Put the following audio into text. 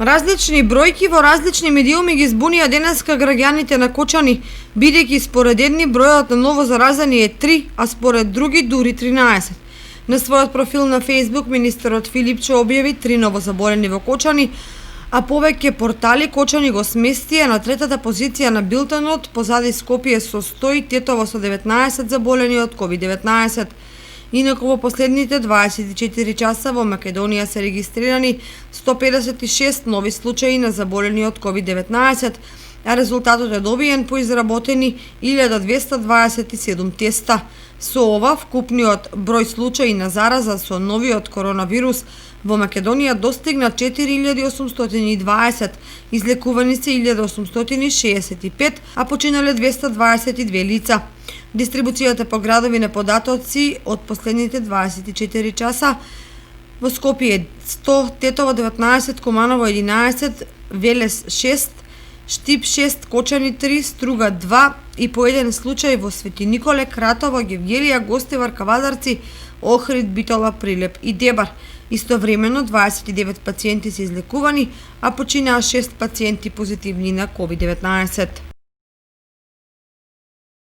Различни бројки во различни медиуми ги збунија денеска граѓаните на Кочани, бидејќи според едни бројот на новозаразени е 3, а според други дури 13. На својот профил на Facebook министерот Филипчо објави 3 новозаболени во Кочани, а повеќе портали Кочани го сместија на третата позиција на билтенот позади Скопје со 100 и Тетово со 19 заболени од COVID-19. Инаку во последните 24 часа во Македонија се регистрирани 156 нови случаи на заболени од COVID-19, а резултатот е добиен по изработени 1227 теста. Со ова, вкупниот број случаи на зараза со новиот коронавирус во Македонија достигна 4820, излекувани се 1865, а починале 222 лица. Дистрибуцијата по градови на податоци од последните 24 часа: во Скопје 100, Тетово 19, Куманово 11, Велес 6, Штип 6, Кочани 3, Струга 2 и по еден случај во Свети Николе, Кратово, Гевгелија, Гостивар, Кавадарци, Охрид, Битола, Прилеп и Дебар. Истовремено 29 пациенти се излекувани, а починаа 6 пациенти позитивни на COVID-19.